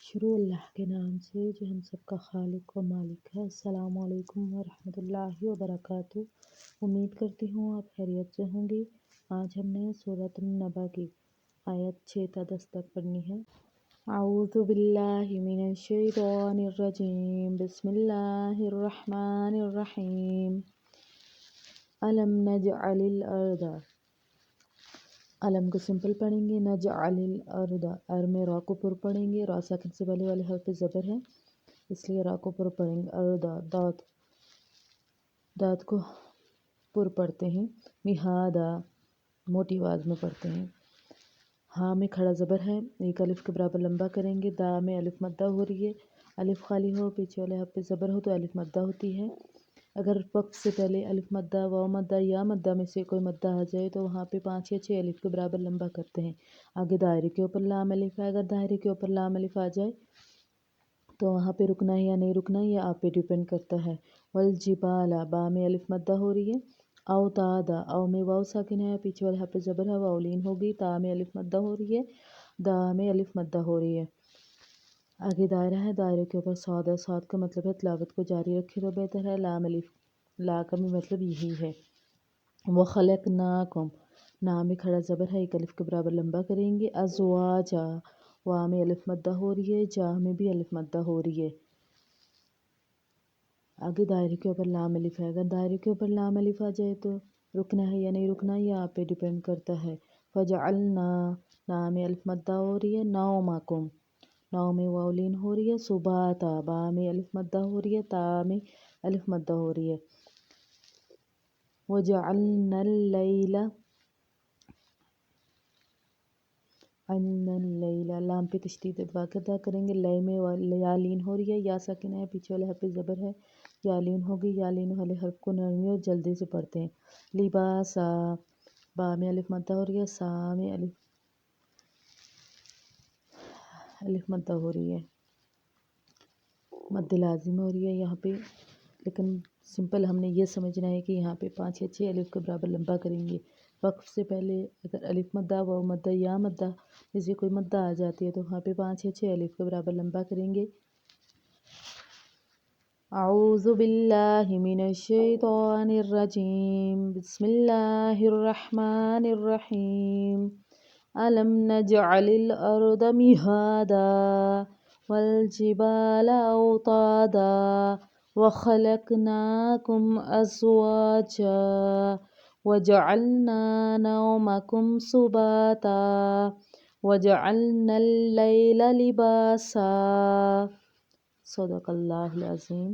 شروع اللہ کے نام سے جو ہم سب کا خالق و مالک ہے۔ السلام علیکم ورحمۃ اللہ وبرکاتہ۔ امید کرتی ہوں آپ خیریت سے ہوں گی۔ آج ہم نے سورۃ النبا کی آیت 6 تا 10 تک پڑھنی ہے۔ اعوذ باللہ من الشیطان الرجیم، بسم اللہ الرحمن الرحیم۔ الم نجعل الارض، علم کو سمپل پڑھیں گے، نجعل الارض، میں را کو پر پڑھیں گے، را ساکن سے پہلے والے حرف پہ زبر ہے اس لیے را کو پر پڑھیں گے، ارض، داد کو پر پڑھتے ہیں، مہادا موٹی آواز میں پڑھتے ہیں، ہاں میں کھڑا زبر ہے، ایک الف کے برابر لمبا کریں گے، دا میں الف مدہ ہو رہی ہے، الف خالی ہو پیچھے والے حرف پہ زبر ہو تو الف مدہ ہوتی ہے۔ اگر وقت سے پہلے الف مدہ، واو مدہ یا مدہ میں سے کوئی مدہ آ جائے تو وہاں پہ 5 یا 6 الف کے برابر لمبا کرتے ہیں۔ آگے دائرے کے اوپر لام الف ہے، اگر دائرے کے اوپر لام الف آ جائے تو وہاں پہ رکنا ہے یا نہیں رکنا یہ آپ پہ ڈیپینڈ کرتا ہے۔ والجبال، با میں الف مدہ ہو رہی ہے، اوتادا، او میں واو ساکن ہے پیچھے والے حرف پہ زبر ہے، واو لین ہوگی، تا میں الف مدہ ہو رہی ہے، دا میں الف مدہ ہو رہی ہے۔ آگے دائرہ ہے، دائرے کے اوپر صاد ہے، صاد کا مطلب ہے تلاوت کو جاری رکھے تو بہتر ہے، لام الف، لا کا بھی مطلب یہی ہے۔ وَخَلَقْنَاكُمْ، نا میں کھڑا زبر ہے، ایک الف کے برابر لمبا کریں گے، ازواجا، وا میں الف مدہ ہو رہی ہے، جا میں بھی الف مدہ ہو رہی ہے۔ آگے دائرے کے اوپر لام الف ہے، اگر دائرے کے اوپر لام الف آ جائے تو رکنا ہے یا نہیں رکنا یہ آپ پہ ڈیپینڈ کرتا ہے۔ فَجَعَلْنَا، نا میں الف مدہ ہو رہی ہے، نَوْمَكُمْ، نو میں واو لین ہو رہی ہے، سُبَاتًا، با میں الف مدہ ہو رہی ہے، تا میں الف مدہ ہو رہی ہے۔ وَجَعَلْنَا اللَّيْلَ، لام پہ تشدید واقع ادا کریں گے، لے میں یا لین ہو رہی ہے، یا ساکن ہے پیچھے والے حرف پہ زبر ہے، یا لین ہوگی، یا لین والے حرف کو نرمی اور جلدی سے پڑھتے ہیں۔ لباسا، با میں الف مدہ ہو رہی ہے، سا میں الف مدہ ہو رہی ہے، مد لازم ہو رہی ہے یہاں پہ، لیکن سمپل ہم نے یہ سمجھنا ہے کہ یہاں پہ 5 یا 6 الف کے برابر لمبا کریں گے۔ وقف سے پہلے اگر الف مدہ، واو مدہ یا مدہ میں سے کوئی مدہ آ جاتی ہے تو وہاں پہ 5 یا 6 الف کے برابر لمبا کریں گے۔ اعوذ باللہ من الشیطان الرجیم، بسم اللہ الرحمن الرحیم۔ الم نجعل الارض مہادا والجبال اوتادا وخلقناکم ازواجا وجعلنا نومکم سباتا وجعلنا اللیل لباسا۔ صدق اللہ العظیم۔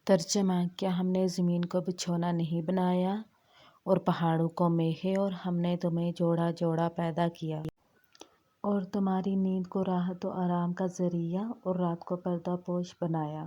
ترجمہ، کیا ہم نے زمین کو بچھونا نہیں بنایا اور پہاڑوں کو میخیں، اور ہم نے تمہیں جوڑا جوڑا پیدا کیا اور تمہاری نیند کو راحت و آرام کا ذریعہ اور رات کو پردہ پوش بنایا۔